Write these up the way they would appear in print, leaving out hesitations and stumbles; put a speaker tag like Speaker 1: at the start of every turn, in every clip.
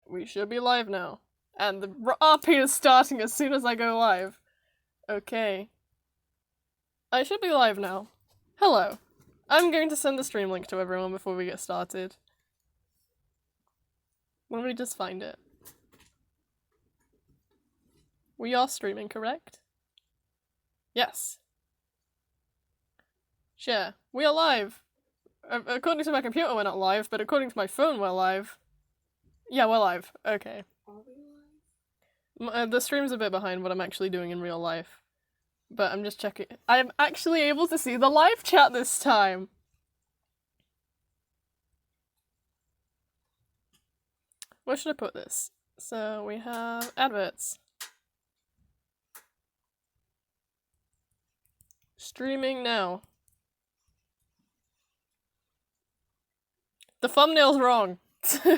Speaker 1: We should be live now. And the RP is starting as soon as I go live. Okay. I should be live now. Hello. I'm going to send the stream link to everyone before we get started. Let me just find it. We are streaming, correct? Yes. Share. We are live. According to my computer, we're not live, but according to my phone, we're live. Yeah, we're live. Okay.
Speaker 2: Are we live?
Speaker 1: The stream's a bit behind what I'm actually doing in real life. But I'm just checking. I'm actually able to see the live chat this time! Where should I put this? So we have adverts. Streaming now. The thumbnail's wrong.
Speaker 2: Could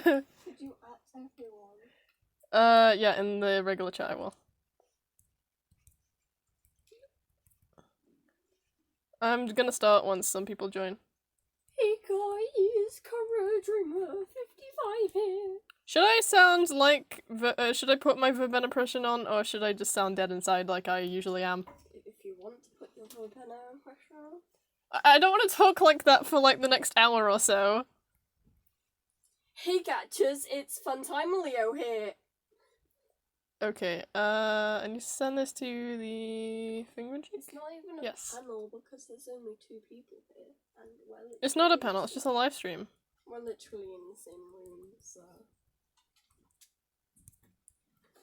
Speaker 2: you at everyone?
Speaker 1: Yeah, in the regular chat I will. I'm gonna start once some people join.
Speaker 2: Hey guys, Dreamer 55 here.
Speaker 1: Should I sound like, should I put my verbena impression on, or should I just sound dead inside like I usually am?
Speaker 2: If you want to put your verbena impression on.
Speaker 1: I don't want to talk like that for like the next hour or so.
Speaker 2: Hey Gatchers, it's Funtime Leo here.
Speaker 1: Okay, I need to send this to the thingamajig?
Speaker 2: It's not even a panel because there's only 2 people here. And
Speaker 1: it's not a panel, it's just a live stream.
Speaker 2: We're literally in the same room, so...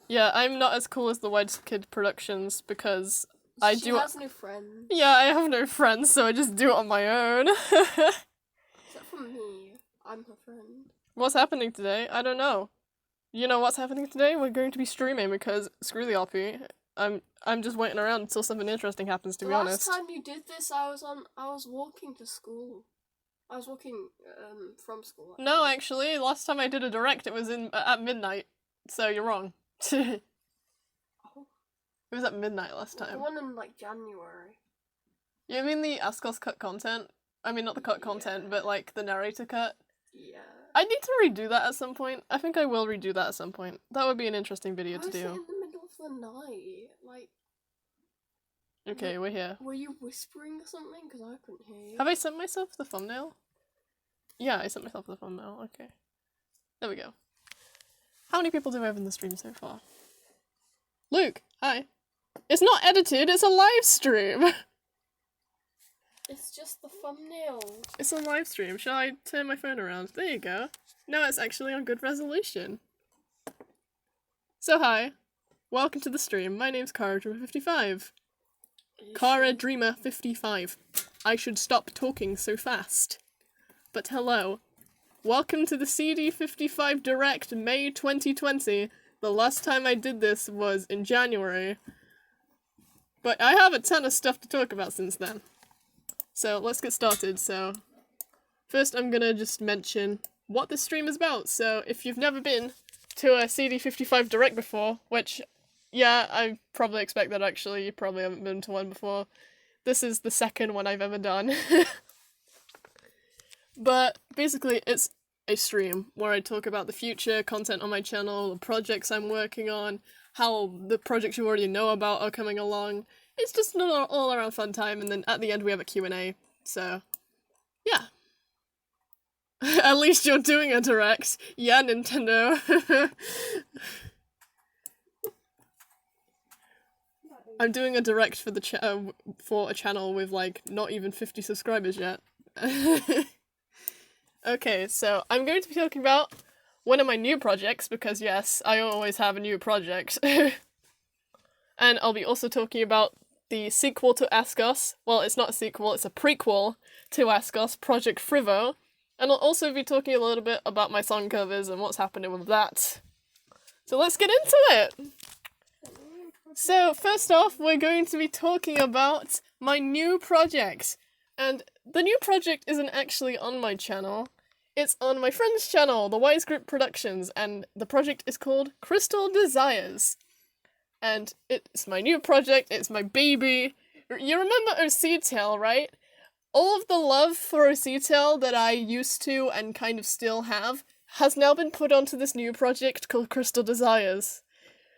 Speaker 1: Yeah, I'm not as cool as the White Kid Productions because
Speaker 2: She has no friends.
Speaker 1: Yeah, I have no friends, so I just do it on my own.
Speaker 2: Except for me. I'm her friend.
Speaker 1: What's happening today? I don't know. You know what's happening today? We're going to be streaming because screw the RP. I'm just waiting around until something interesting happens, to be honest.
Speaker 2: Last time you did this, I was walking to school. I was walking from school. Actually.
Speaker 1: No, actually, last time I did a direct, it was at midnight. So you're wrong. It was at midnight last time.
Speaker 2: The one in like January.
Speaker 1: You mean the Ask Us cut content? I mean, not the cut content, but like the narrator cut.
Speaker 2: Yeah.
Speaker 1: I need to redo that at some point. I think I will redo that at some point. That would be an interesting video to do.
Speaker 2: in the middle of the night? Like...
Speaker 1: Okay, we're here.
Speaker 2: Were you whispering or something? Because I couldn't hear you.
Speaker 1: Have I sent myself the thumbnail? Yeah, I sent myself the thumbnail. Okay. There we go. How many people do we have in the stream so far? Luke, hi. It's not edited, it's a live stream!
Speaker 2: It's just the thumbnail.
Speaker 1: It's a live stream. Shall I turn my phone around? There you go. Now it's actually on good resolution. So hi. Welcome to the stream. My name's CaraDreamer55. CaraDreamer55. I should stop talking so fast. But hello. Welcome to the CD55 Direct May 2020. The last time I did this was in January. But I have a ton of stuff to talk about since then. So let's get started. So first I'm gonna just mention what this stream is about. So if you've never been to a CD55 Direct before, which, yeah, I probably expect that actually, you probably haven't been to one before. This is the second one I've ever done. But basically it's a stream where I talk about the future content on my channel, the projects I'm working on, how the projects you already know about are coming along. It's just an all around fun time, and then at the end we have a Q&A, so yeah. At least you're doing a direct. Yeah, Nintendo. I'm doing a direct for the for a channel with like not even 50 subscribers yet. Okay, so I'm going to be talking about one of my new projects, because yes, I always have a new project. And I'll be also talking about the sequel to Ask Us. Well, it's not a sequel, it's a prequel to Ask Us, Project Frivo. And I'll also be talking a little bit about my song covers and what's happening with that. So let's get into it! So first off, we're going to be talking about my new project. And the new project isn't actually on my channel. It's on my friend's channel, the Wise Group Productions, and the project is called Crystal Desires. And it's my new project, it's my baby. You remember OC-Tail, right? All of the love for OC-Tail that I used to and kind of still have has now been put onto this new project called Crystal Desires.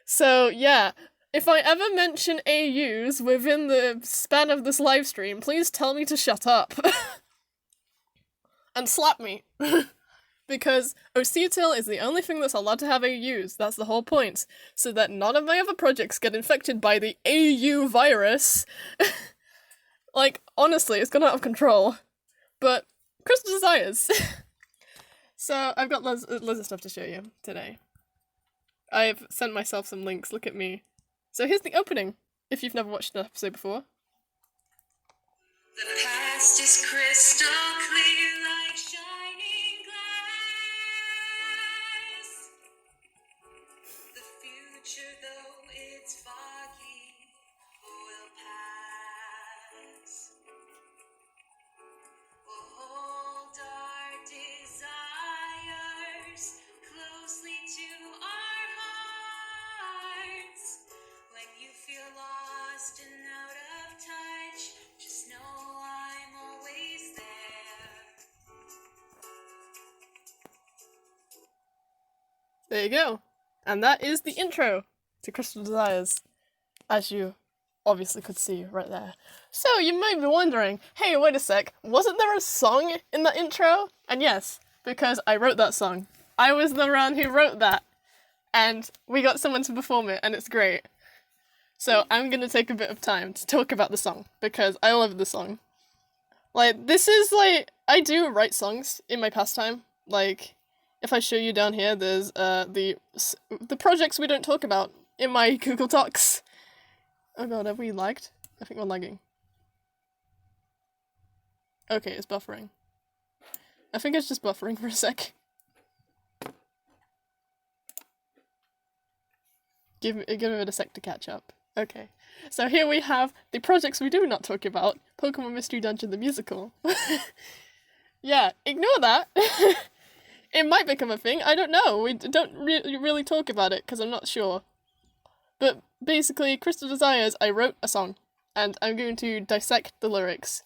Speaker 1: So yeah, if I ever mention AUs within the span of this live stream, please tell me to shut up. And slap me. Because Ocetil is the only thing that's allowed to have AUs, that's the whole point. So that none of my other projects get infected by the AU virus. Like, honestly, it's gone out of control. But, Crystal Desires. So, I've got loads of stuff to show you today. I've sent myself some links, look at me. So here's the opening, if you've never watched an episode before.
Speaker 3: The past is crystal clear like shining glass. The future, though it's foggy, will pass. We'll hold our desires closely to our hearts. When you feel lost and out of touch, just know I'm always there.
Speaker 1: There you go. And that is the intro to Crystal Desires, as you obviously could see right there. So you might be wondering, hey, wait a sec, wasn't there a song in that intro? And yes, because I wrote that song. I was the one who wrote that. And we got someone to perform it, and it's great. So I'm gonna take a bit of time to talk about the song, because I love the song. Like, this is like, I do write songs in my pastime. Like, if I show you down here, there's the projects we don't talk about in my Google Docs. Oh god, have we lagged? I think we're lagging. Okay, it's buffering. I think it's just buffering for a sec. Give it a sec to catch up. Okay, so here we have the projects we do not talk about. Pokemon Mystery Dungeon the Musical. Yeah, ignore that. It might become a thing, I don't know. We don't really talk about it, because I'm not sure. But basically, Crystal Desires, I wrote a song, and I'm going to dissect the lyrics.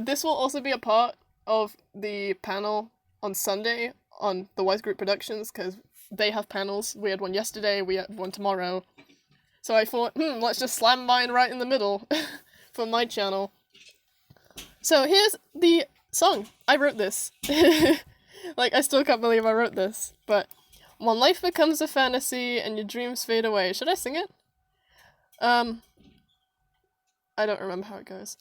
Speaker 1: This will also be a part of the panel on Sunday on the Wise Group Productions, because they have panels. We had one yesterday, we have one tomorrow. So I thought, let's just slam mine right in the middle for my channel. So here's the song. I wrote this. Like, I still can't believe I wrote this. But, when life becomes a fantasy and your dreams fade away. Should I sing it? I don't remember how it goes.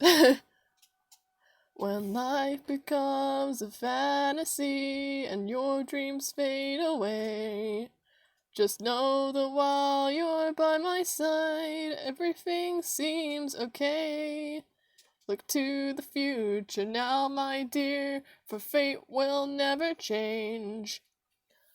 Speaker 1: When life becomes a fantasy and your dreams fade away, just know that while you're by my side, everything seems okay. Look to the future now, my dear, for fate will never change.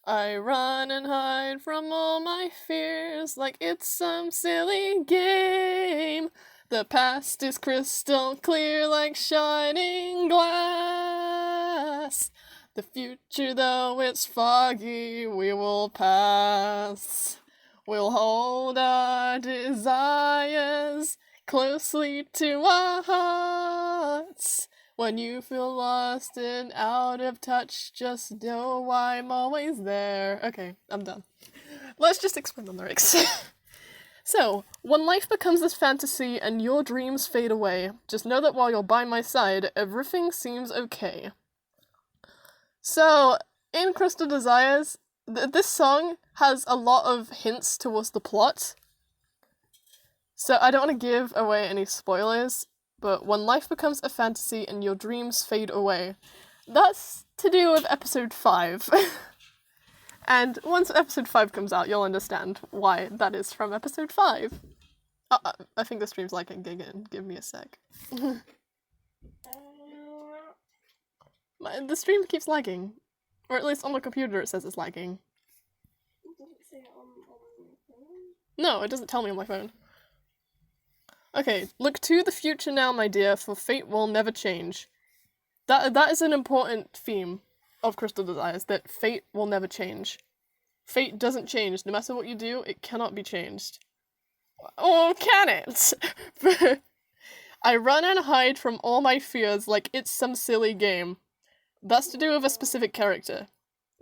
Speaker 1: I run and hide from all my fears like it's some silly game. The past is crystal clear like shining glass. The future, though it's foggy, we will pass. We'll hold our desires closely to our hearts. When you feel lost and out of touch, just know I'm always there. Okay, I'm done. Let's just explain the lyrics. So, when life becomes this fantasy and your dreams fade away, just know that while you're by my side, everything seems okay. So, in Crystal Desires, this song has a lot of hints towards the plot. So I don't want to give away any spoilers, but when life becomes a fantasy and your dreams fade away, that's to do with episode 5. And once episode 5 comes out, you'll understand why that is from episode 5. I think the stream's lagging again. Give me a sec. The stream keeps lagging. Or at least on the computer it says it's lagging.
Speaker 2: Does it say it on my phone?
Speaker 1: No, it doesn't tell me on my phone. Okay, look to the future now, my dear, for fate will never change. That is an important theme of Crystal Desires, that fate will never change. Fate doesn't change. No matter what you do, it cannot be changed. Oh, can it? I run and hide from all my fears like it's some silly game. That's to do with a specific character.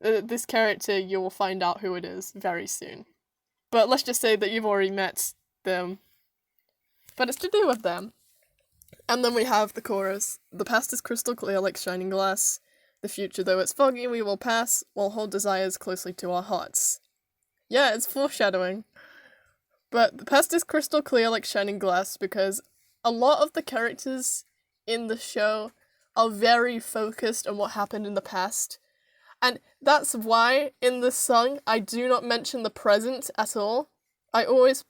Speaker 1: This character, you will find out who it is very soon. But let's just say that you've already met them. But it's to do with them. And then we have the chorus. The past is crystal clear like shining glass. The future, though it's foggy, we will pass. We'll hold desires closely to our hearts. Yeah, it's foreshadowing. But the past is crystal clear like shining glass because a lot of the characters in the show are very focused on what happened in the past. And that's why in this song I do not mention the present at all. I always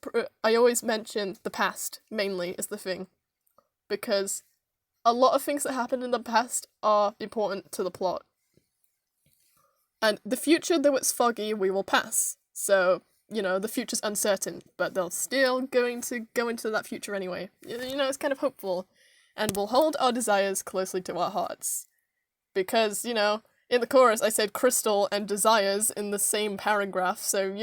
Speaker 1: mention the past mainly is the thing. Because a lot of things that happened in the past are important to the plot. And the future, though it's foggy, we will pass. So, the future's uncertain, but they're still going to go into that future anyway. It's kind of hopeful. And we'll hold our desires closely to our hearts. Because, in the chorus I said crystal and desires in the same paragraph, so,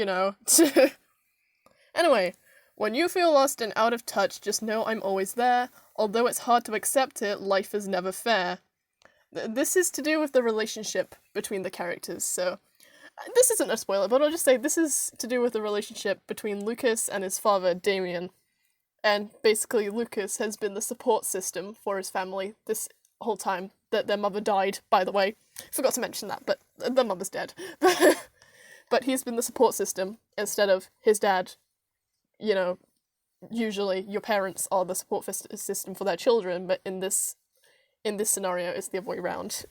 Speaker 1: Anyway, when you feel lost and out of touch, just know I'm always there. Although it's hard to accept it, life is never fair. This is to do with the relationship between the characters, so... This isn't a spoiler, but I'll just say this is to do with the relationship between Lucas and his father, Damien. And basically, Lucas has been the support system for his family this whole time that their mother died, by the way. Forgot to mention that, but their mother's dead. But he's been the support system instead of his dad. Usually your parents are the support system for their children, but in this scenario, it's the other way around.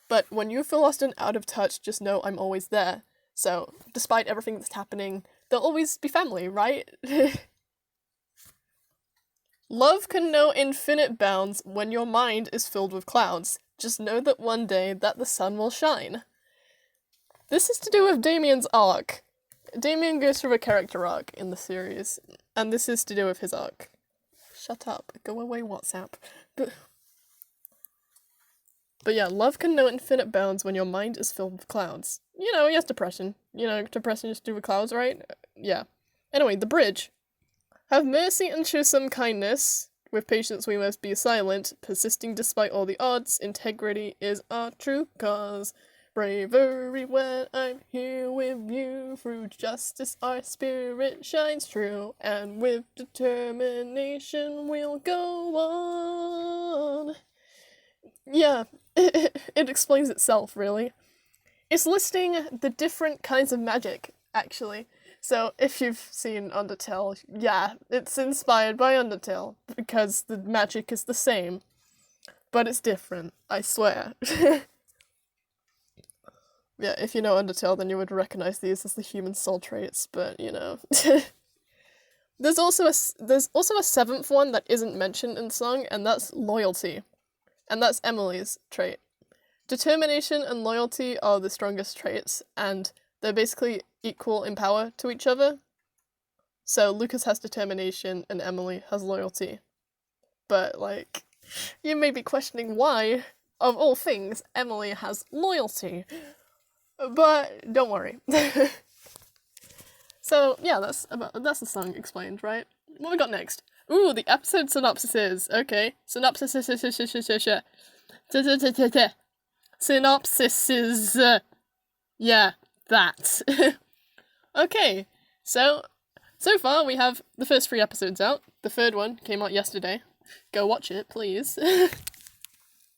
Speaker 1: But when you feel lost and out of touch, just know I'm always there. So, despite everything that's happening, they'll always be family, right? Love can know infinite bounds when your mind is filled with clouds. Just know that one day that the sun will shine. This is to do with Damien's arc. Damien goes through a character arc in the series, and this is to do with his arc. Shut up. Go away, WhatsApp. But yeah, love can know infinite bounds when your mind is filled with clouds. He has depression. Depression is to do with clouds, right? Yeah. Anyway, the bridge. Have mercy and show some kindness. With patience we must be silent. Persisting despite all the odds. Integrity is our true cause. Bravery when I'm here with you. Through justice our spirit shines true. And with determination we'll go on. Yeah, it explains itself, really. It's listing the different kinds of magic, actually. So, if you've seen Undertale, yeah, it's inspired by Undertale, because the magic is the same. But it's different, I swear. Yeah, if you know Undertale, then you would recognize these as the human soul traits, but, There's also a seventh one that isn't mentioned in the song, and that's loyalty. And that's Emily's trait. Determination and loyalty are the strongest traits, and they're basically equal in power to each other. So Lucas has determination and Emily has loyalty. But, you may be questioning why, of all things, Emily has loyalty. But don't worry. So, yeah, that's the song explained, right? What we got next? Ooh, the episode synopsises. Okay. Synopsises. Yeah, that. Okay. So far we have the first 3 episodes out. The third one came out yesterday. Go watch it, please.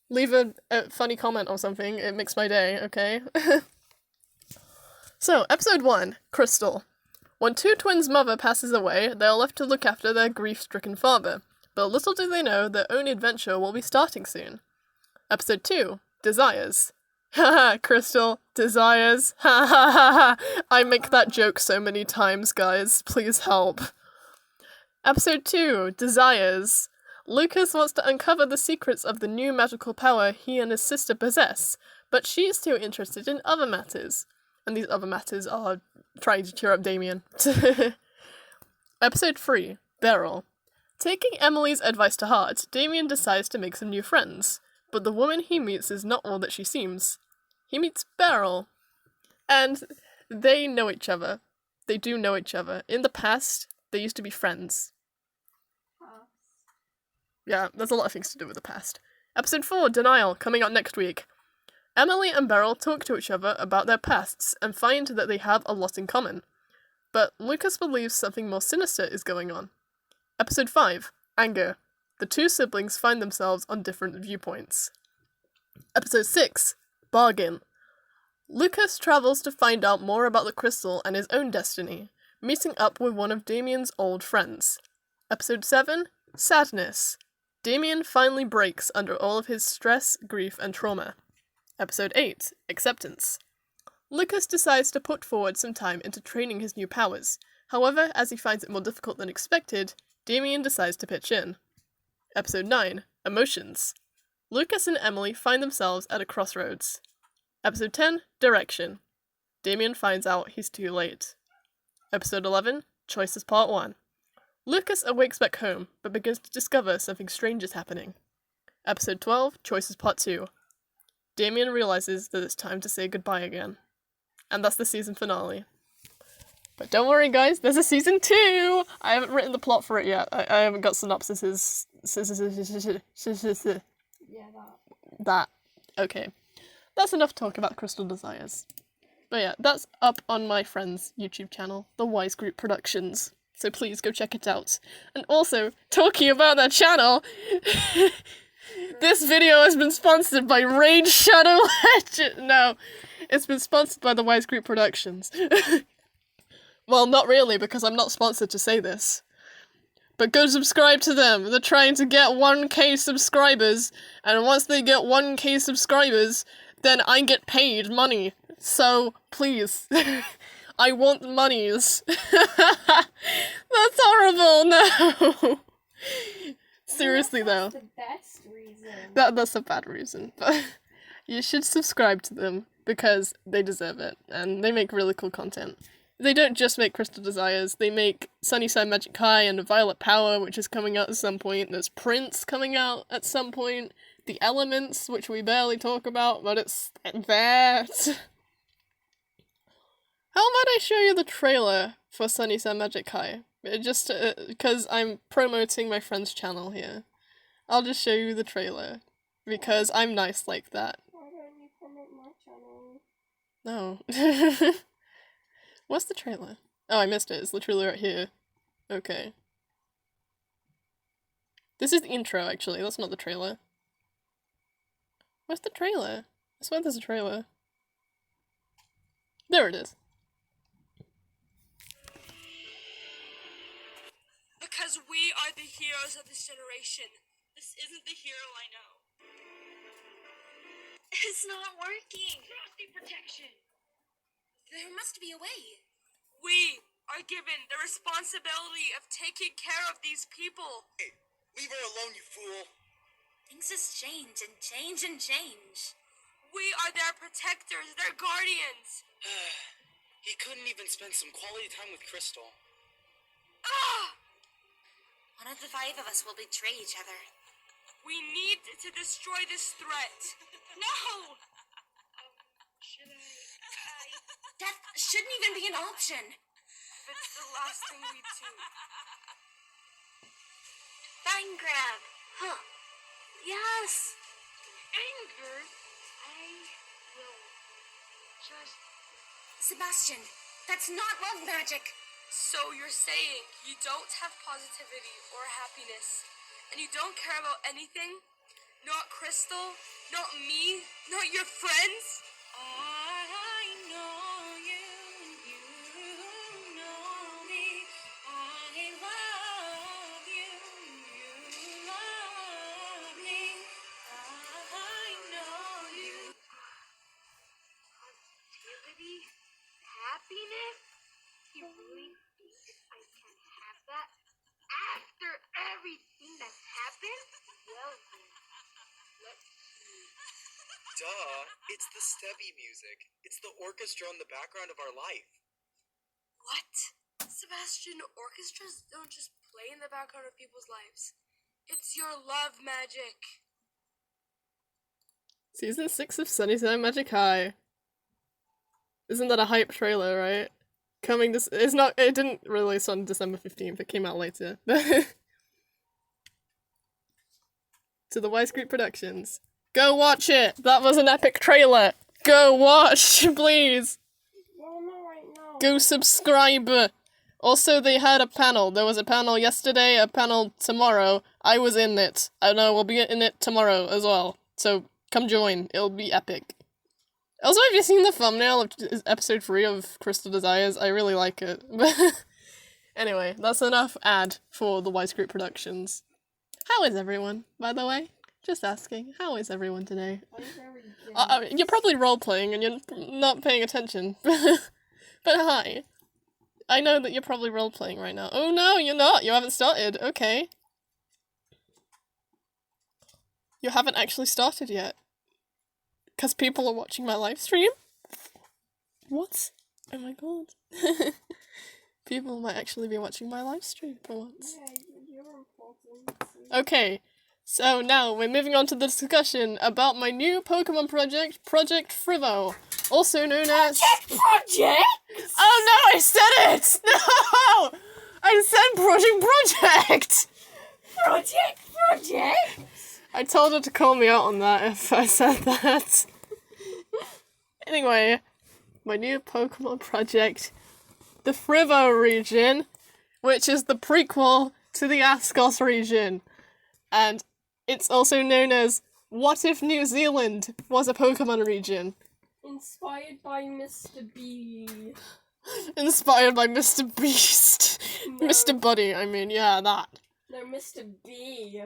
Speaker 1: Leave a funny comment or something. It makes my day, okay? So, episode 1, Crystal. When 2 twins' mother passes away, they are left to look after their grief-stricken father. But little do they know their own adventure will be starting soon. Episode 2, Desires. Haha, Crystal, desires. Ha ha ha ha. I make that joke so many times, guys. Please help. Episode 2, Desires. Lucas wants to uncover the secrets of the new magical power he and his sister possess, but she's too interested in other matters. And these other matters are trying to cheer up Damien. Episode 3, Beryl. Taking Emily's advice to heart, Damien decides to make some new friends. But the woman he meets is not all that she seems. He meets Beryl. And they know each other. They do know each other. In the past, they used to be friends. Yeah, there's a lot of things to do with the past. Episode 4, Denial, coming out next week. Emily and Beryl talk to each other about their pasts and find that they have a lot in common. But Lucas believes something more sinister is going on. Episode 5, Anger. The two siblings find themselves on different viewpoints. Episode 6, Bargain. Lucas travels to find out more about the crystal and his own destiny, meeting up with one of Damien's old friends. Episode 7, Sadness. Damien finally breaks under all of his stress, grief, and trauma. Episode 8, Acceptance. Lucas decides to put forward some time into training his new powers. However, as he finds it more difficult than expected, Damien decides to pitch in. Episode 9, Emotions. Lucas and Emily find themselves at a crossroads. Episode 10, Direction. Damien finds out he's too late. Episode 11, Choices Part 1. Lucas awakes back home, but begins to discover something strange is happening. Episode 12, Choices Part 2. Damien realizes that it's time to say goodbye again. And that's the season finale. But don't worry guys, there's a season 2! I haven't written the plot for it yet. I haven't got synopsises.
Speaker 2: Yeah,
Speaker 1: That. Okay. That's enough talk about Crystal Desires. But yeah, that's up on my friend's YouTube channel, The Wise Group Productions. So please go check it out. And also, talking about that channel, this video has been sponsored by Raid Shadow Legend. No, it's been sponsored by The Wise Group Productions. Well, not really, because I'm not sponsored to say this. But go subscribe to them. They're trying to get 1k subscribers, and once they get 1k subscribers, then I get paid money. So, please. I want monies. That's horrible, no! Seriously though.
Speaker 2: That's the best reason.
Speaker 1: That's a bad reason, but you should subscribe to them, because they deserve it, and they make really cool content. They don't just make Crystal Desires, they make Sunnyside Magic High and Violet Power, which is coming out at some point. There's Prince coming out at some point. The Elements, which we barely talk about, but it's there. How about I show you the trailer for Sunnyside Magic High? Just because I'm promoting my friend's channel here. I'll just show you the trailer, because I'm nice like that.
Speaker 2: Why don't you promote my channel?
Speaker 1: No. What's the trailer? Oh, I missed it. It's literally right here. Okay. This is the intro, actually. That's not the trailer. Where's the trailer? I swear there's a trailer. There it is.
Speaker 3: Because we are the heroes of this generation. This isn't the hero I know. It's not working. Crafty protection. There must be a way. We are given the responsibility of taking care of these people.
Speaker 4: Hey, leave her alone, you fool.
Speaker 3: Things just change and change and change. We are their protectors, their guardians.
Speaker 4: He couldn't even spend some quality time with Crystal.
Speaker 3: Ah! One of the 5 of us will betray each other. We need to destroy this threat. No! Should I? Death shouldn't even be an option. It's the last thing we do. Fine grab. Huh. Yes. Anger. I will just... Sebastian, that's not love magic. So you're saying you don't have positivity or happiness, and you don't care about anything? Not Crystal? Not me? Not your friends? I know you, you know me. I love you, you love me. I know you. Positivity? Happiness? You really think I can have that after everything that's happened? Well then, let's see.
Speaker 4: Duh, it's the Stebby music. It's the orchestra in the background of our life.
Speaker 3: What? Sebastian, orchestras don't just play in the background of people's lives. It's your love magic.
Speaker 1: Season 6 of Sunnyside Magic High. Isn't that a hype trailer, right? Coming this, it's not, it didn't release on December 15th, it came out later. To the Wise Group Productions. Go watch it! That was an epic trailer! Go watch, please!
Speaker 2: Well, not right now.
Speaker 1: Go subscribe! Also, they had a panel. There was a panel yesterday, a panel tomorrow. I was in it. I know we'll be in it tomorrow as well. So, come join. It'll be epic. Also, have you seen the thumbnail of episode 3 of Crystal Desires? I really like it. Anyway, that's enough ad for the Wise Group Productions. How is everyone, by the way? Just asking. How is everyone today?
Speaker 2: I'm very jealous.
Speaker 1: You're probably role-playing and you're not paying attention. But hi. I know that you're probably role-playing right now. Oh no, you're not! You haven't started. Okay. You haven't actually started yet. Because people are watching my live stream? What? Oh my god. People might actually be watching my live stream for once.
Speaker 2: Yeah, you're important.
Speaker 1: Okay, so now we're moving on to the discussion about my new Pokemon project, Project Frivo. Also known as...
Speaker 2: Project?
Speaker 1: Oh no, I said it! No! I said Project!
Speaker 2: Project?
Speaker 1: I told her to call me out on that if I said that. Anyway, my new Pokemon project, the Frivo region, which is the prequel to the Ascos region. And it's also known as What If New Zealand Was a Pokemon Region?
Speaker 2: Inspired by Mr. B.
Speaker 1: Inspired by Mr. Beast.
Speaker 2: No.
Speaker 1: Mr. Buddy, I mean, yeah, that.
Speaker 2: No, Mr. B.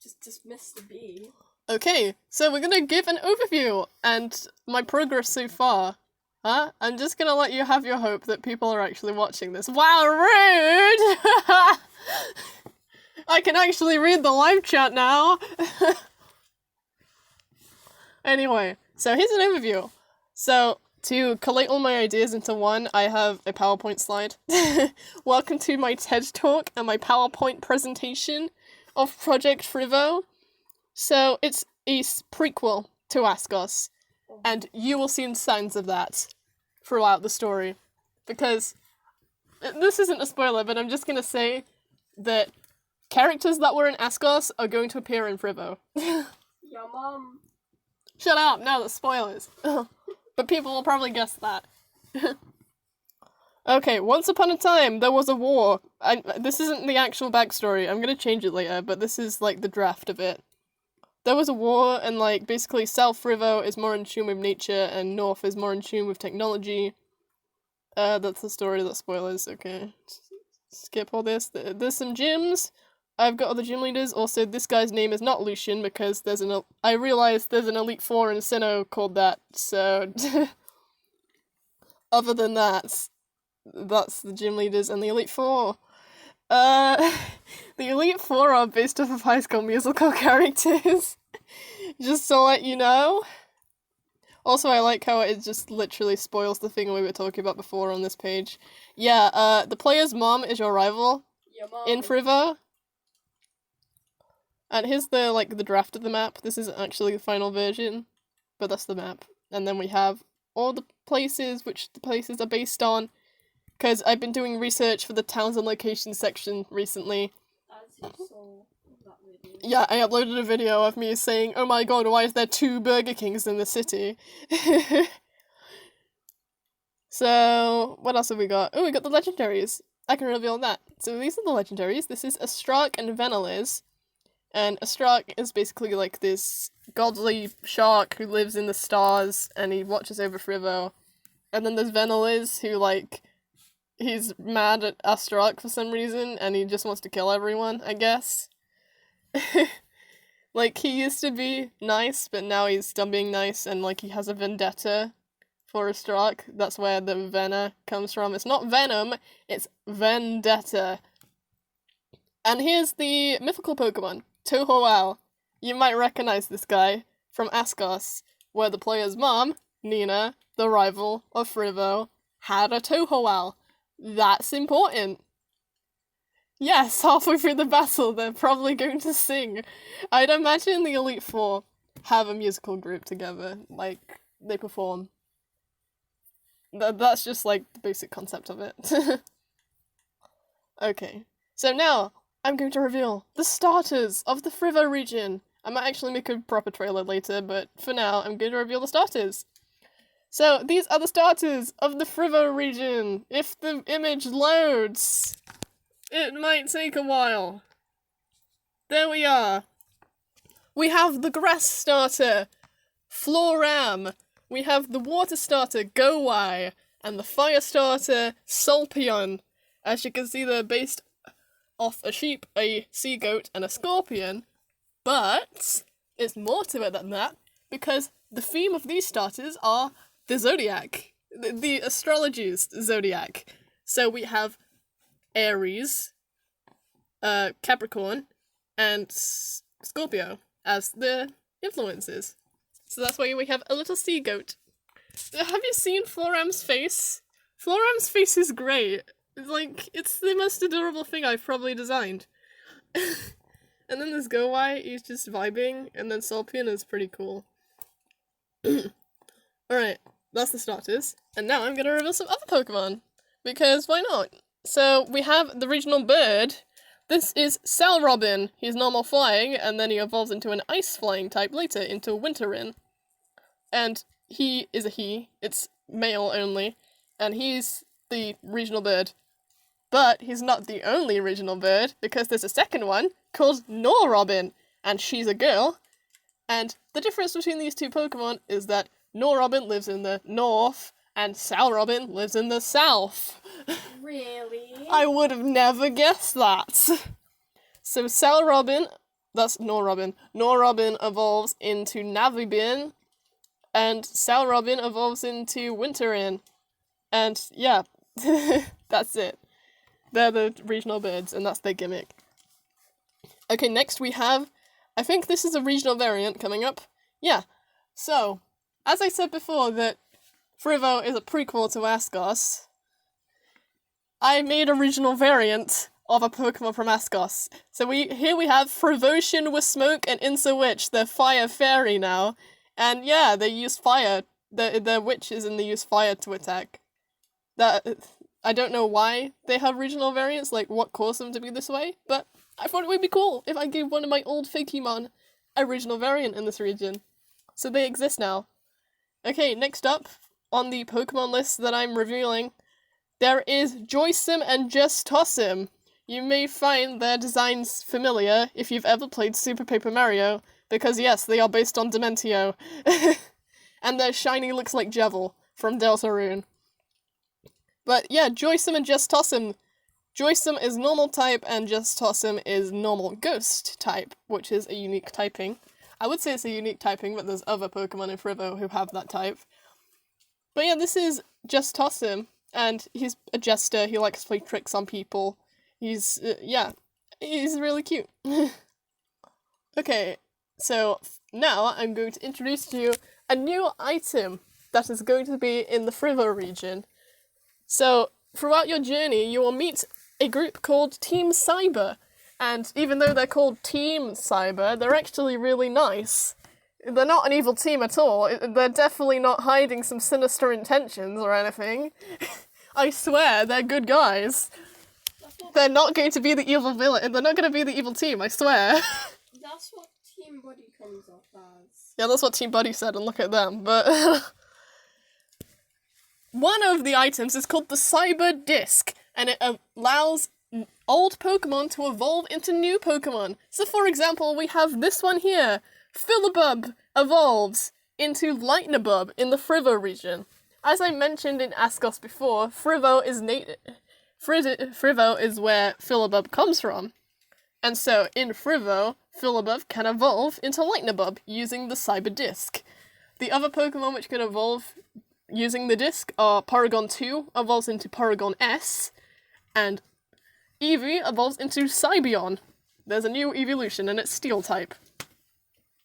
Speaker 2: Just Mr. B.
Speaker 1: Okay, so we're gonna give an overview and my progress so far. Huh? I'm just gonna let you have your hope that people are actually watching this. Wow, rude! I can actually read the live chat now! Anyway, so here's an overview. So, to collate all my ideas into one, I have a PowerPoint slide. Welcome to my TED Talk and my PowerPoint presentation of Project Frivo. So, it's a prequel to Ascos, and you will see signs of that throughout the story. Because, this isn't a spoiler, but I'm just gonna say that characters that were in Ascos are going to appear in Frivo.
Speaker 2: Yeah, Mom.
Speaker 1: Shut up, now that's spoilers. But people will probably guess that. Okay, once upon a time, there was a war. This isn't the actual backstory, I'm gonna change it later, but this is, like, the draft of it. There was a war, and, like, basically South Frivo is more in tune with nature, and North is more in tune with technology. That's the story, that's spoilers, okay. Skip all this. There's some gyms. I've got other gym leaders. Also, this guy's name is not Lucian, because I realized there's an Elite Four in Sinnoh called that, so... Other than that, that's the gym leaders and the Elite Four. The Elite Four are based off of High School Musical characters. Just to let you know. Also, I like how it just literally spoils the thing we were talking about before on this page. Yeah, the player's mom is your rival
Speaker 2: Yeah, Mom.
Speaker 1: in Frivo. And here's the draft of the map. This isn't actually the final version, but that's the map. And then we have all the places, which the places are based on. Because I've been doing research for the towns and locations section recently.
Speaker 2: As you saw in that video.
Speaker 1: Yeah, I uploaded a video of me saying, oh my god, why is there 2 Burger Kings in the city? So, what else have we got? Oh, we got the legendaries. I can reveal that. So these are the legendaries. This is Astrak and Veneliz. And Astrak is basically like this godly shark who lives in the stars and he watches over Frivo. And then there's Veneliz who, like, he's mad at Astrak for some reason and he just wants to kill everyone, I guess. Like, he used to be nice, but now he's done being nice and, like, he has a vendetta for Astrak. That's where the Vena comes from. It's not Venom, it's Vendetta. And here's the mythical Pokemon, Toho-Owl. You might recognize this guy from Ascos, where the player's mom, Nina, the rival of Frivo, had a Toho-Owl. That's important. Yes, halfway through the battle, they're probably going to sing. I'd imagine the Elite Four have a musical group together. Like, they perform. That's just, like, the basic concept of it. Okay. So now, I'm going to reveal the starters of the Frivo region. I might actually make a proper trailer later, but for now, I'm going to reveal the starters. So, these are the starters of the Frivo region. If the image loads, it might take a while. There we are. We have the grass starter, Floram. We have the water starter, Gowai. And the fire starter, Sulpion. As you can see, they're based off a sheep, a sea goat, and a scorpion. But it's more to it than that, because the theme of these starters are the zodiac, the astrology's zodiac. So we have Aries, Capricorn, and Scorpio as the influences. So that's why we have a little sea goat. Have you seen Floram's face? Floram's face is great. It's the most adorable thing I've probably designed. And then there's Gowai, he's just vibing, and then Sulpion is pretty cool. Alright, that's the starters. And now I'm gonna reveal some other Pokemon. Because why not? So we have the regional bird. This is Salrobin. He's normal flying, and then he evolves into an ice flying type later, into Winterin. And he is a he. It's male only. And he's the regional bird. But he's not the only regional bird, because there's a second one called Norrobin, and she's a girl. And the difference between these two Pokemon is that Norrobin lives in the north, and Salrobin lives in the south.
Speaker 2: Really?
Speaker 1: I would have never guessed that. So Salrobin, that's Norrobin. Norrobin evolves into Navibin, and Salrobin evolves into Winterin. And yeah, that's it. They're the regional birds, and that's their gimmick. Okay, next we have, I think this is a regional variant coming up. Yeah, so, as I said before that Frivo is a prequel to Asgos, I made a regional variant of a Pokemon from Asgos. So here we have Frivocian with Smoke and Insa Witch. They're Fire Fairy now. And yeah, they use fire. They're witches and they use fire to attack. I don't know why they have regional variants, like what caused them to be this way, but I thought it would be cool if I gave one of my old Fakemon a regional variant in this region. So they exist now. Okay, next up on the Pokemon list that I'm revealing, there is Joysim and Just Tossim. You may find their designs familiar if you've ever played Super Paper Mario, because yes, they are based on Dementio. And their shiny looks like Jevil from Deltarune. But yeah, Joysim and Just Tossim. Joysim is normal type and Just Tossim is normal ghost type, which is a unique typing. I would say it's a unique typing, but there's other Pokemon in Frivo who have that type. But yeah, this is Just Tossim, and he's a jester, he likes to play tricks on people. He's really cute. Okay, so now I'm going to introduce to you a new item that is going to be in the Frivo region. So, throughout your journey, you will meet a group called Team Cyber, and even though they're called Team Cyber, they're actually really nice. They're not an evil team at all. They're definitely not hiding some sinister intentions or anything. I swear, they're good guys. They're not going to be the evil villain. They're not going to be the evil team, I swear.
Speaker 2: That's what Team Buddy comes off as.
Speaker 1: Yeah, that's what Team Buddy said, and look at them, but... One of the items is called the Cyber Disc, and it allows old Pokemon to evolve into new Pokemon. So for example, we have this one here. Philibub evolves into Lightnabub in the Frivo region. As I mentioned in Asgos before, Frivo is where Philibub comes from. And so in Frivo, Philibub can evolve into Lightnabub using the Cyber Disc. The other Pokemon which can evolve using the disc are Porygon 2 evolves into Porygon S, and Eevee evolves into Scibion. There's a new evolution and it's Steel type.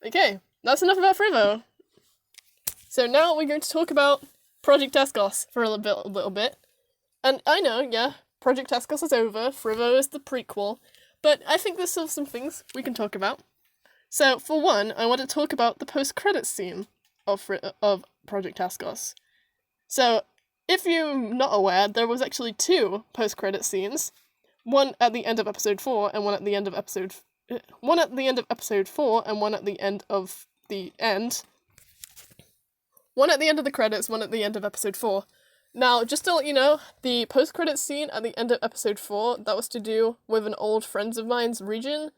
Speaker 1: Okay, that's enough about Frivo. So now we're going to talk about Project Asgos for a little bit. And I know, yeah, Project Asgos is over, Frivo is the prequel, but I think there's still some things we can talk about. So for one, I want to talk about the post-credits scene of Project Asgos. So, if you're not aware, there was actually two post-credit scenes. One at the end of episode 4 and one at the end of episode one at the end of episode 4 and one at the end of the end. One at the end of the credits, one at the end of episode 4. Now, just to let you know, the post-credits scene at the end of episode 4, that was to do with an old friends of mine's region,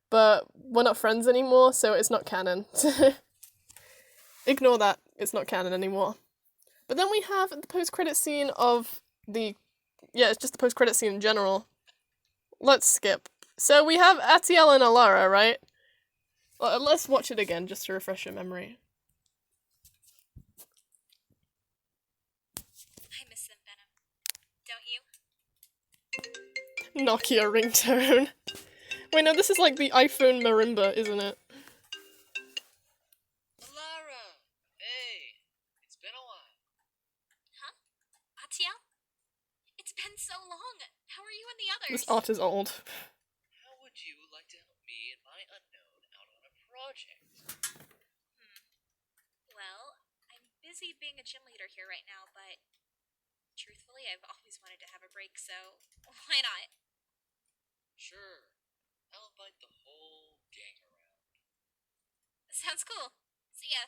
Speaker 1: but we're not friends anymore, so it's not canon. Ignore that, it's not canon anymore. But then we have the post-credit scene of the... Yeah, it's just the post-credit scene in general. Let's skip. So we have Atiel and Alara, right? Well, let's watch it again, just to refresh your memory.
Speaker 3: I miss them, Venom. Don't you?
Speaker 1: Nokia ringtone. Wait, no, this is like the iPhone marimba, isn't it?
Speaker 5: Lara! Hey! It's been a while.
Speaker 3: Huh? Atiel? It's been so long. How are you and the others?
Speaker 1: This art is old.
Speaker 5: How would you like to help me and my unknown out on a project?
Speaker 3: Well, I'm busy being a gym leader here right now, but truthfully, I've always wanted to have a break, so why not?
Speaker 5: Sure. I'll invite the whole gang around.
Speaker 3: Sounds cool. See ya.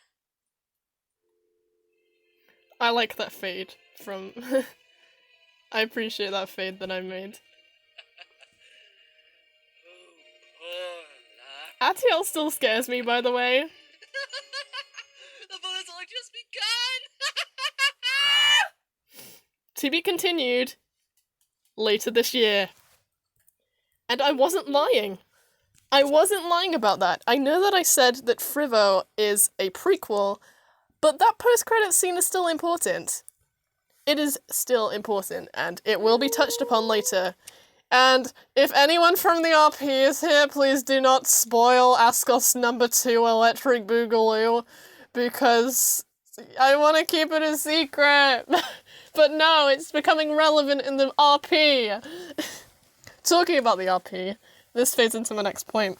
Speaker 1: I like that fade from... I appreciate that fade that I made.
Speaker 5: Oh, Lara.
Speaker 1: Atiel still scares me, by the way.
Speaker 5: The fun has only just begun!
Speaker 1: To be continued later this year. And I wasn't lying. I wasn't lying about that. I know that I said that Frivo is a prequel, but that post-credit scene is still important. It is still important, and it will be touched upon later. And if anyone from the RP is here, please do not spoil Ascos number 2 Electric Boogaloo, because I want to keep it a secret. But no, it's becoming relevant in the RP. Talking about the RP, this fades into my next point,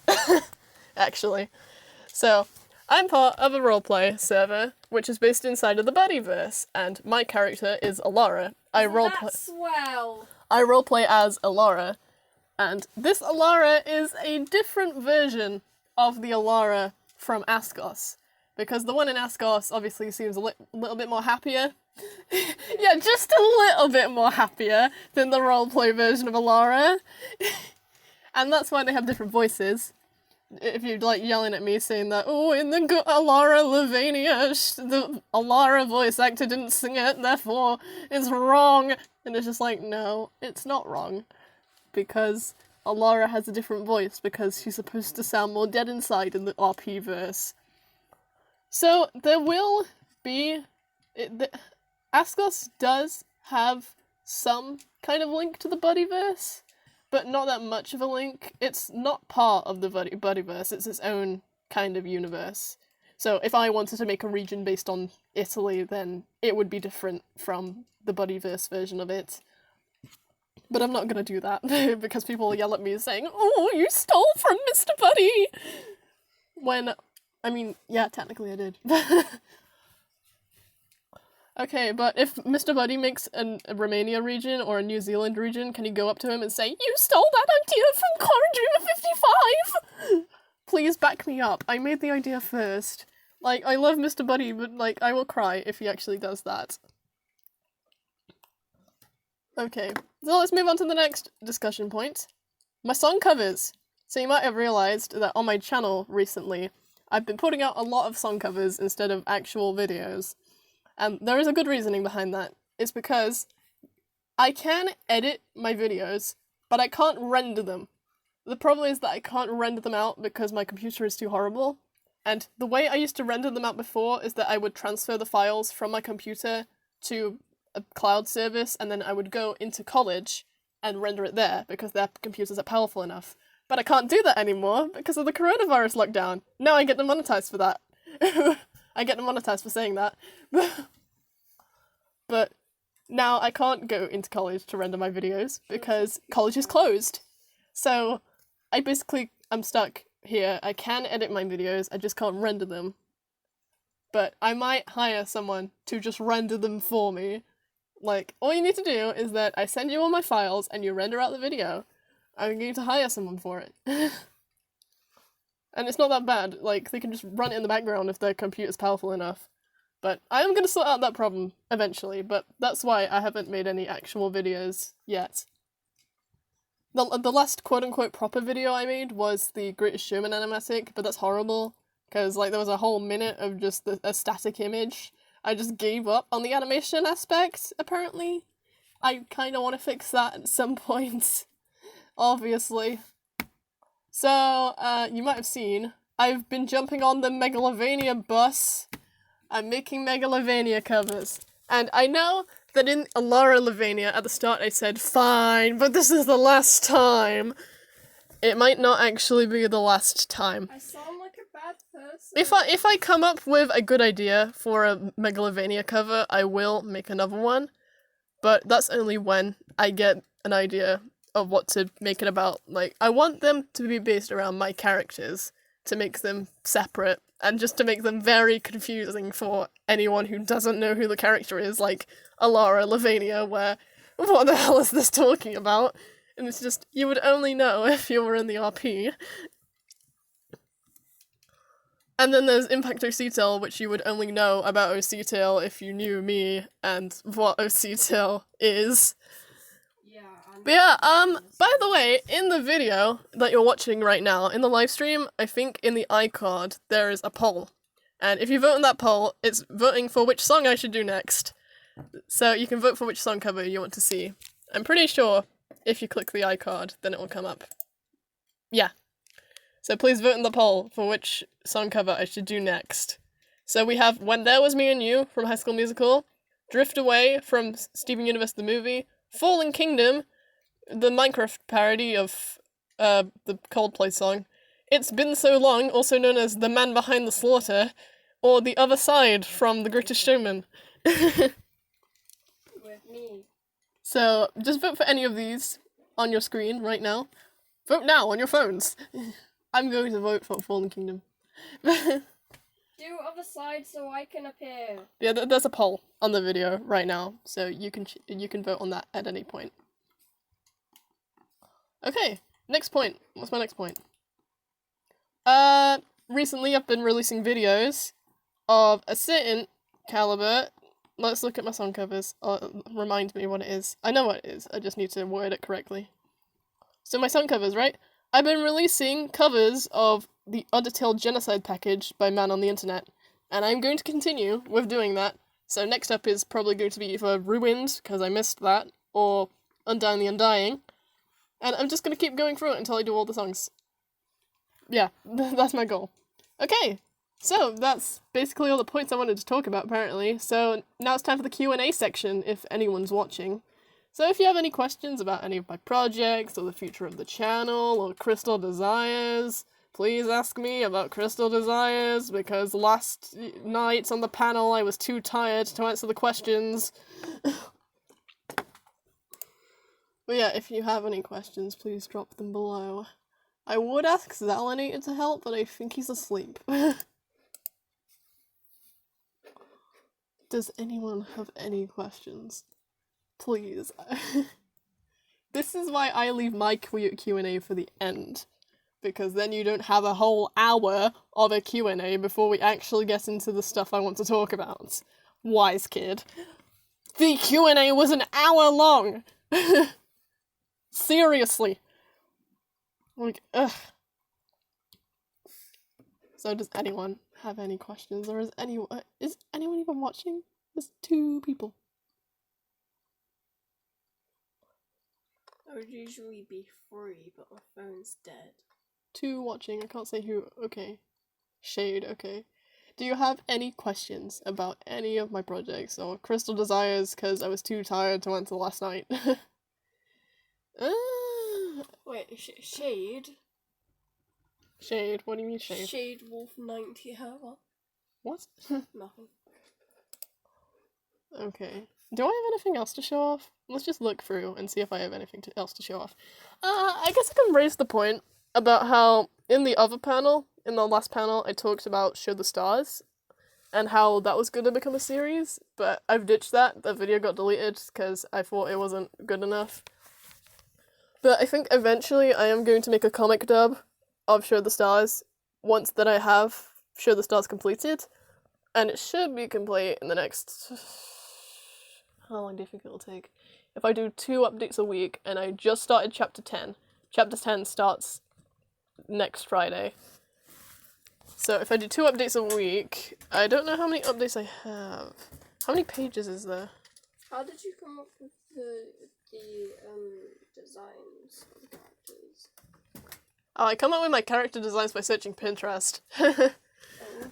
Speaker 1: actually. So, I'm part of a roleplay server, which is based inside of the Buddyverse, and my character is Alara. I roleplay as Alara, and this Alara is a different version of the Alara from Ascos, because the one in Ascos obviously seems a little bit more happier. Yeah, just a little bit more happier than the roleplay version of Alara. And that's why they have different voices. If you're like yelling at me saying that, oh, in the Alara Lavania, the Alara voice actor didn't sing it, therefore it's wrong. And it's just like, no, it's not wrong. Because Alara has a different voice, because she's supposed to sound more dead inside in the RP verse. So there will be... Ascos does have some kind of link to the Buddyverse, but not that much of a link. It's not part of the Buddyverse, it's its own kind of universe. So if I wanted to make a region based on Italy, then it would be different from the Buddyverse version of it. But I'm not gonna do that, because people will yell at me saying, oh, you stole from Mr. Buddy! When, I mean, yeah, technically I did. Okay, but if Mr. Buddy makes a Romania region or a New Zealand region, can you go up to him and say, you stole that idea from Car 55? Please back me up. I made the idea first. Like, I love Mr. Buddy, but, like, I will cry if he actually does that. Okay, so let's move on to the next discussion point. My song covers. So you might have realized that on my channel recently, I've been putting out a lot of song covers instead of actual videos. And there is a good reasoning behind that. It's because I can edit my videos, but I can't render them. The problem is that I can't render them out because my computer is too horrible. And the way I used to render them out before is that I would transfer the files from my computer to a cloud service, and then I would go into college and render it there because their computers are powerful enough. But I can't do that anymore because of the coronavirus lockdown. Now I get demonetized for that. I get demonetized for saying that. But now I can't go into college to render my videos because college is closed. So I'm stuck here. I can edit my videos, I just can't render them. But I might hire someone to just render them for me. Like, all you need to do is that I send you all my files and you render out the video. I'm going to hire someone for it. And it's not that bad. Like, they can just run it in the background if their computer's powerful enough. But I am gonna sort out that problem eventually, but that's why I haven't made any actual videos yet. The last quote-unquote proper video I made was the Greatest Showman animatic, but that's horrible, because like there was a whole minute of just a static image. I just gave up on the animation aspect, apparently. I kinda want to fix that at some point, obviously. So, you might have seen, I've been jumping on the Megalovania bus. I'm making Megalovania covers. And I know that in Alara Lavania at the start I said, fine, but this is the last time. It might not actually be the last time.
Speaker 2: I sound like a bad person.
Speaker 1: If I come up with a good idea for a Megalovania cover, I will make another one. But that's only when I get an idea of what to make it about. Like, I want them to be based around my characters, to make them separate, and just to make them very confusing for anyone who doesn't know who the character is, like Alara Lavania, where, what the hell is this talking about? And it's just, you would only know if you were in the RP. And then there's Impact OC-Tail, which you would only know about OC-Tail if you knew me and what OC-Tail is.
Speaker 2: Yeah,
Speaker 1: But yeah, by the way, in the video that you're watching right now, in the live stream, I think in the iCard, there is a poll. And if you vote on that poll, it's voting for which song I should do next. So you can vote for which song cover you want to see. I'm pretty sure if you click the iCard, then it will come up. Yeah. So please vote in the poll for which song cover I should do next. So we have When There Was Me and You from High School Musical, Drift Away from Steven Universe the Movie, Fallen Kingdom, the Minecraft parody of the Coldplay song, It's Been So Long, also known as The Man Behind the Slaughter, or The Other Side from The Greatest Showman.
Speaker 2: with me.
Speaker 1: So just vote for any of these on your screen right now. Vote now on your phones. I'm going to vote for Fallen Kingdom.
Speaker 2: Do other side so I can appear.
Speaker 1: Yeah, there's a poll on the video right now, so you can vote on that at any point. Okay, next point. What's my next point? Recently I've been releasing videos of a certain caliber. Let's look at my song covers. Remind me what it is. I know what it is, I just need to word it correctly. So my song covers, right? I've been releasing covers of the Undertale Genocide package by Man on the Internet, and I'm going to continue with doing that. So next up is probably going to be either Ruined, because I missed that, or Undying the Undying. And I'm just going to keep going through it until I do all the songs. Yeah, that's my goal. Okay, so that's basically all the points I wanted to talk about, apparently. So now it's time for the Q&A section, if anyone's watching. So if you have any questions about any of my projects, or the future of the channel, or Crystal Desires, please ask me about Crystal Desires, because last night on the panel I was too tired to answer the questions. But yeah, if you have any questions, please drop them below. I would ask Zalinator to help, but I think he's asleep. Does anyone have any questions? Please. This is why I leave my Q&A for the end. Because then you don't have a whole hour of a Q&A before we actually get into the stuff I want to talk about. Wise kid. The Q&A was an hour long! Seriously. Like, ugh. So does anyone have any questions, or is anyone even watching? There's 2 people.
Speaker 2: I would usually be 3, but my phone's dead.
Speaker 1: 2 watching, I can't say who. Okay. Shade, okay. Do you have any questions about any of my projects, or Crystal Desires, because I was too tired to answer last night?
Speaker 2: Wait, Shade?
Speaker 1: Shade, what do you mean shade?
Speaker 2: Shade Wolf 90 hour.
Speaker 1: What?
Speaker 2: Nothing.
Speaker 1: Okay. Do I have anything else to show off? Let's just look through and see if I have anything else to show off. I guess I can raise the point about how in the other panel, in the last panel, I talked about Show the Stars and how that was going to become a series, but I've ditched that. The video got deleted because I thought it wasn't good enough. But I think eventually I am going to make a comic dub of Show the Stars once that I have Show the Stars completed, and it should be complete in the next... How long do you think it'll take? If I do 2 updates a week, and I just started Chapter 10, Chapter 10 starts next Friday. So if I do 2 updates a week, I don't know how many updates I have. How many pages is there?
Speaker 2: How did you come up with the designs of the characters?
Speaker 1: Oh, I come up with my character designs by searching Pinterest.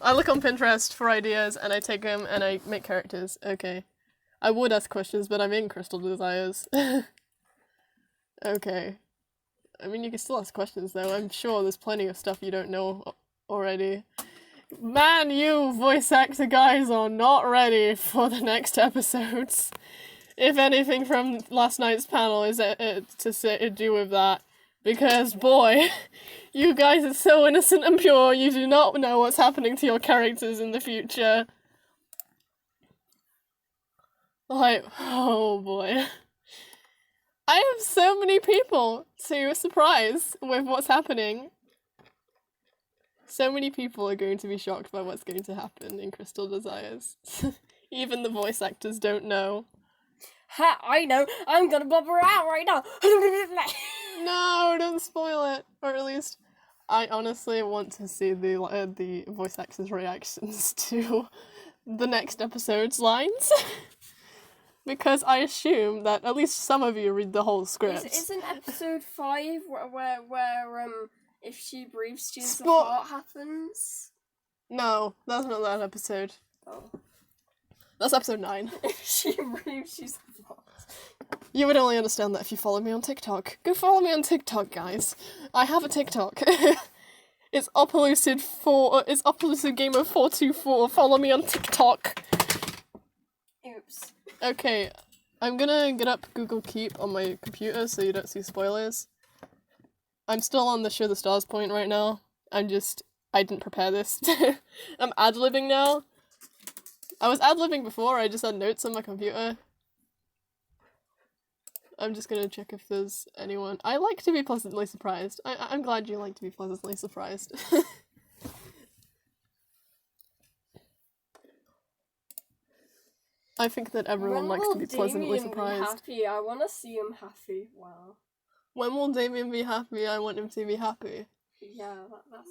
Speaker 1: I look on Pinterest for ideas, and I take them, and I make characters. Okay. I would ask questions, but I'm in Crystal Desires. Okay. I mean, you can still ask questions, though. I'm sure there's plenty of stuff you don't know already. Man, you voice actor guys are not ready for the next episodes. If anything from last night's panel is to do with that. Because, boy, you guys are so innocent and pure, you do not know what's happening to your characters in the future. Like, oh boy. I have so many people to surprise with what's happening. So many people are going to be shocked by what's going to happen in Crystal Desires. Even the voice actors don't know.
Speaker 2: Ha! I know! I'm gonna blubber out right now!
Speaker 1: No, don't spoil it. Or at least, I honestly want to see the voice actors' reactions to the next episode's lines. Because I assume that at least some of you read the whole script.
Speaker 2: Isn't episode 5 where if she breathes, she's the fart happens?
Speaker 1: No, that's not that episode.
Speaker 2: Oh.
Speaker 1: That's episode 9.
Speaker 2: If she breathes, she's the fart.
Speaker 1: You would only understand that if you follow me on TikTok. Go follow me on TikTok, guys. I have a TikTok. It's It's Oplucid Gamer 424. Follow me on TikTok.
Speaker 2: Oops.
Speaker 1: Okay, I'm gonna get up Google Keep on my computer so you don't see spoilers. I'm still on the Show the Stars point right now. I didn't prepare this. I'm ad-libbing now. I was ad-libbing before, I just had notes on my computer. I'm just gonna check if there's anyone. I like to be pleasantly surprised. I'm glad you like to be pleasantly surprised. I think that everyone likes to be pleasantly surprised.
Speaker 2: Be happy? I want to see him happy. Wow.
Speaker 1: When will Damien be happy? I want him to be happy.
Speaker 2: Yeah, that's...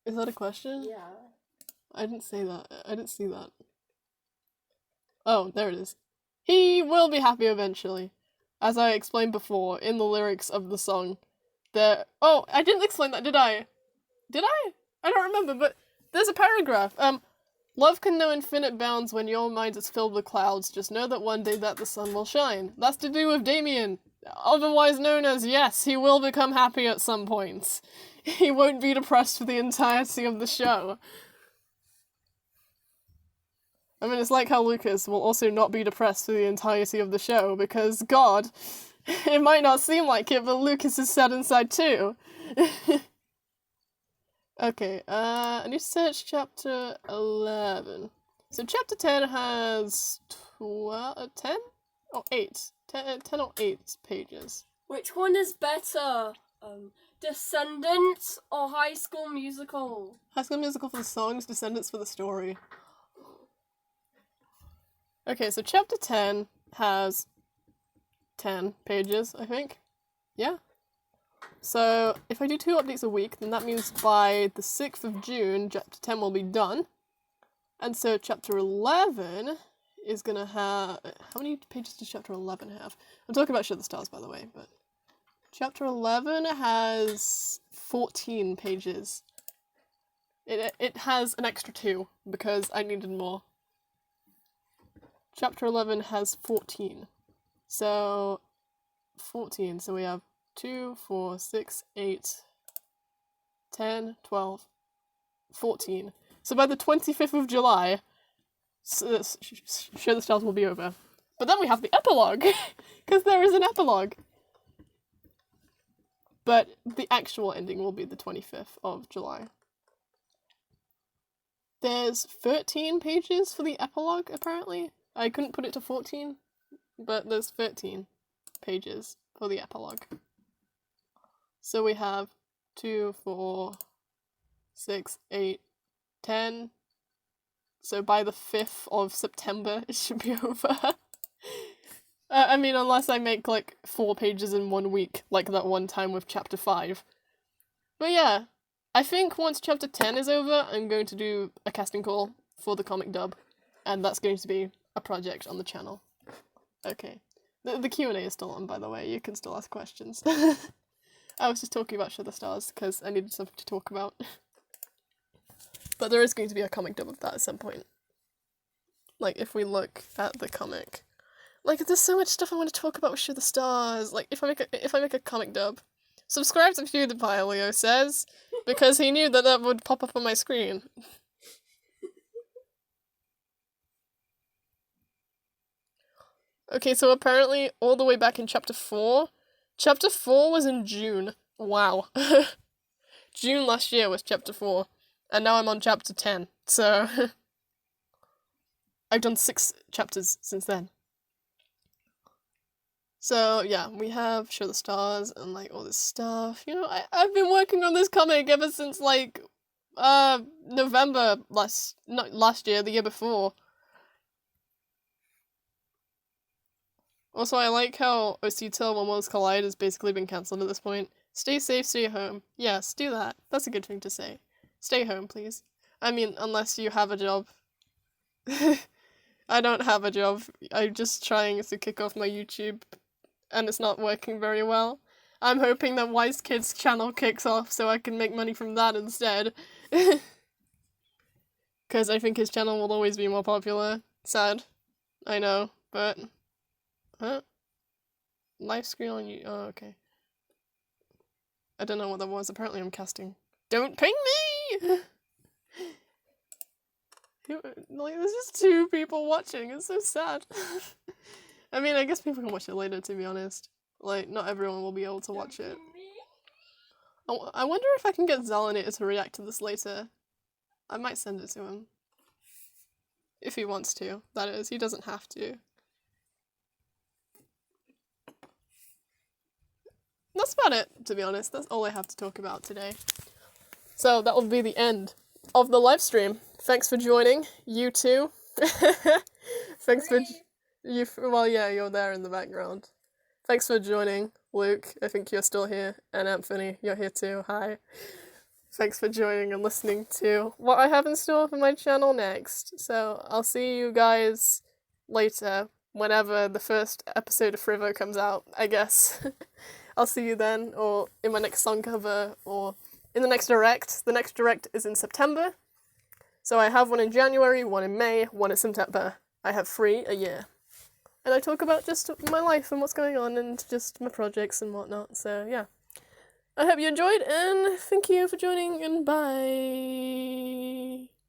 Speaker 1: Is that a question?
Speaker 2: Yeah.
Speaker 1: I didn't say that. I didn't see that. Oh, there it is. He will be happy eventually. As I explained before, in the lyrics of the song. Oh, I didn't explain that, did I? Did I? I don't remember, but there's a paragraph. Love can know infinite bounds when your mind is filled with clouds. Just know that one day that the sun will shine. That's to do with Damien. Otherwise known as, yes, he will become happy at some point. He won't be depressed for the entirety of the show. I mean, it's like how Lucas will also not be depressed for the entirety of the show, because, God, it might not seem like it, but Lucas is sad inside too. Okay, I need to search chapter 11. So chapter 10 has 10 or 8? 10 or 8 pages.
Speaker 2: Which one is better? Descendants or High School Musical?
Speaker 1: High School Musical for the songs, Descendants for the story. Okay, so chapter 10 has 10 pages, I think. Yeah. So, if I do 2 updates a week, then that means by the 6th of June, chapter 10 will be done. And so chapter 11 is gonna have... How many pages does chapter 11 have? I'm talking about Show the Stars, by the way, but... Chapter 11 has 14 pages. It has an extra 2, because I needed more. Chapter 11 has 14. So... 14, so we have 2, 4, 6, 8, 10, 12, 14. So by the 25th of July, Show the Stars will be over. But then we have the epilogue, because there is an epilogue. But the actual ending will be the 25th of July. There's 13 pages for the epilogue, apparently. I couldn't put it to 14, but there's 13 pages for the epilogue. So we have 2, 4, 6, 8, 10. So by the 5th of September, it should be over. I mean, unless I make like 4 pages in 1 week, like that one time with chapter 5. But yeah, I think once chapter 10 is over, I'm going to do a casting call for the comic dub. And that's going to be a project on the channel. Okay. The Q&A is still on, by the way. You can still ask questions. I was just talking about Show the Stars, because I needed something to talk about. But there is going to be a comic dub of that at some point. Like, if we look at the comic. Like, there's so much stuff I want to talk about with Show the Stars. Like, if I make a comic dub, subscribe to PewDiePie, Leo says, because he knew that that would pop up on my screen. Okay, so apparently all the way back in chapter 4 was in June. Wow. June last year was chapter 4, and now I'm on chapter 10, so I've done 6 chapters since then. So yeah, we have Show the Stars and like all this stuff. You know, I've been working on this comic ever since like November not last year, the year before. Also, I like how Osita When Worlds Collide has basically been cancelled at this point. Stay safe, stay home. Yes, do that. That's a good thing to say. Stay home, please. I mean, unless you have a job. I don't have a job. I'm just trying to kick off my YouTube, and it's not working very well. I'm hoping that Wise Kid's channel kicks off so I can make money from that instead. Because I think his channel will always be more popular. Sad. I know, but... Huh? Live screen on you. Oh, okay. I don't know what that was. Apparently I'm casting. Don't ping me! Like, there's just 2 people watching. It's so sad. I mean, I guess people can watch it later, to be honest. Like, not everyone will be able to watch it. I wonder if I can get Zalinator to react to this later. I might send it to him. If he wants to, that is. He doesn't have to. That's about it, to be honest. That's all I have to talk about today. So that will be the end of the live stream. Thanks for joining, you too. Thanks for well, yeah, you're there in the background. Thanks for joining, Luke. I think you're still here, and Anthony, you're here too. Hi. Thanks for joining and listening to what I have in store for my channel next. So I'll see you guys later, whenever the first episode of Frivo comes out, I guess. I'll see you then, or in my next song cover, or in the next direct. The next direct is in September. So I have one in January, one in May, one in September. I have 3 a year. And I talk about just my life and what's going on and just my projects and whatnot. So yeah. I hope you enjoyed, and thank you for joining, and bye!